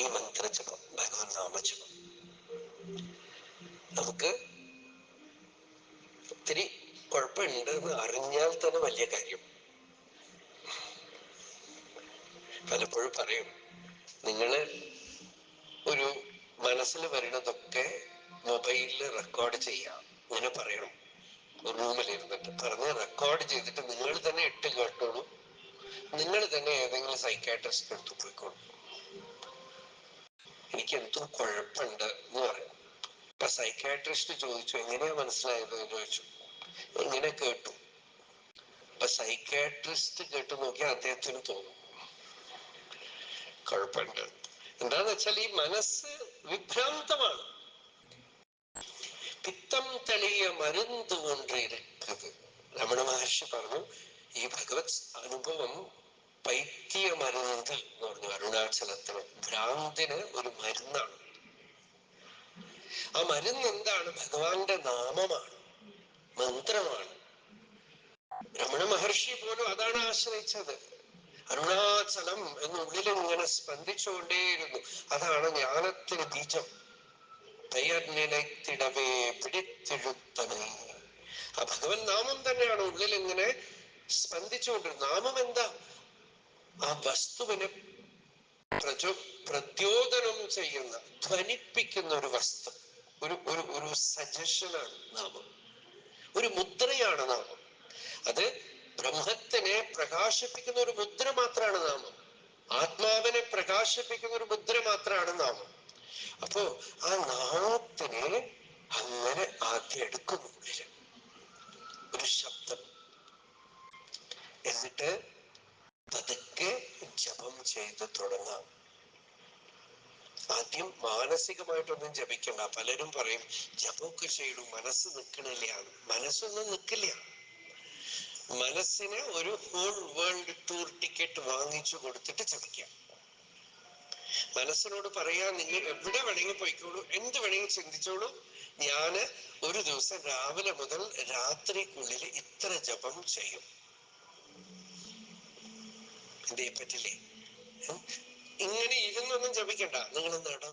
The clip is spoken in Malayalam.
ഈ മന്ത്രജപം, ഭഗവത് നാമജപം. നമുക്ക് ഒത്തിരി കുഴപ്പമുണ്ട് എന്ന് അറിഞ്ഞാൽ തന്നെ വലിയ കാര്യം. പലപ്പോഴും പറയും, നിങ്ങള് ഒരു മനസ്സിൽ വരുന്നതൊക്കെ മൊബൈലിൽ റെക്കോർഡ് ചെയ്യാം, ഇങ്ങനെ പറയണം. റൂമിലിരുന്നിട്ട് പറഞ്ഞ് റെക്കോർഡ് ചെയ്തിട്ട് നിങ്ങൾ തന്നെ ഇട്ട് കേട്ടോളൂ, നിങ്ങൾ തന്നെ ഏതെങ്കിലും സൈക്കാട്രിസ്റ്റ് എടുത്തു പോയിക്കോളൂ. എനിക്ക് എന്തോ കുഴപ്പമുണ്ട് എന്ന് പറയും. അപ്പൊ സൈക്കാട്രിസ്റ്റ് ചോദിച്ചു, എങ്ങനെയാ മനസ്സിലായത് എന്ന് ചോദിച്ചു. ഇങ്ങനെ കേട്ടു. അപ്പൊ സൈക്കാട്രിസ്റ്റ് കേട്ടു നോക്കിയാൽ അദ്ദേഹത്തിന് തോന്നും കുഴപ്പമുണ്ട്. എന്താന്ന് വെച്ചാൽ ഈ മനസ്സ് വിഭ്രാന്തമാണ്. പിത്തം തെളിയ മരുന്ന് കൊണ്ടിരിക്കുന്നത് രമണ മഹർഷി പറഞ്ഞു. ഈ ഭഗവത് അനുഭവം പൈത്യ മരുന്ന് എന്ന് പറഞ്ഞു. അരുണാചലത്തിന് ഭ്രാന്തിന് ഒരു മരുന്നാണ്. ആ മരുന്ന് എന്താണ്? ഭഗവാന്റെ നാമമാണ്, മന്ത്രമാണ്. രമണ മഹർഷി പോലും അതാണ് ആശ്രയിച്ചത്. അരുണാചലം എന്നുള്ളിൽ ഇങ്ങനെ സ്പന്ദിച്ചുകൊണ്ടേയിരുന്നു. അതാണ് ജ്ഞാനത്തിന് ബീജം. പെയർനിലത്തിടവേ പിടിച്ചെഴുത്തണേ. ആ ഭഗവൻ നാമം തന്നെയാണ് ഉള്ളിൽ ഇങ്ങനെ സ്പന്ദിച്ചുകൊണ്ടിരുന്നത്. നാമം എന്താ? ആ വസ്തുവിനെ പ്രദ്യോതനം ചെയ്യുന്ന, ധ്വനിപ്പിക്കുന്ന ഒരു വസ്തു, ഒരു ഒരു ഒരു സജഷനാണ് നാമം. ഒരു മുദ്രയാണ് നാമം. അത് ബ്രഹ്മത്തിനെ പ്രകാശിപ്പിക്കുന്ന ഒരു മുദ്ര മാത്രമാണ് നാമം. ആത്മാവിനെ പ്രകാശിപ്പിക്കുന്ന ഒരു മുദ്ര മാത്രമാണ് നാമം. അപ്പോ ആ നാമത്തിനെ അങ്ങനെ ആദ്യം എടുക്കുന്നു ഉള്ളില് ഒരു ശബ്ദം. എന്നിട്ട് പതുക്കെ ജപം ചെയ്ത് തുടങ്ങാം. ആദ്യം മാനസികമായിട്ടൊന്നും ജപിക്കണ്ട. പലരും പറയും ജപമൊക്കെ ചെയ്യണം, മനസ്സ് നിൽക്കണില്ല. മനസ്സൊന്നും നിൽക്കില്ല. മനസ്സിന് ഒരു ഹോൾ വേൾഡ് ടൂർ ടിക്കറ്റ് വാങ്ങിച്ചു കൊടുത്തിട്ട് ജപിക്കാം. മനസ്സിനോട് പറയാ, നിങ്ങൾ എവിടെ വേണമെങ്കിൽ പോയിക്കോളൂ, എന്ത് വേണമെങ്കിൽ ചിന്തിച്ചോളൂ, ഞാന് ഒരു ദിവസം രാവിലെ മുതൽ രാത്രിക്കുള്ളിൽ ഇത്ര ജപം ചെയ്യും. എന്തേ പറ്റില്ലേ? ഇങ്ങനെ ഇരുന്നൊന്നും ജപിക്കണ്ട, നിങ്ങൾ നട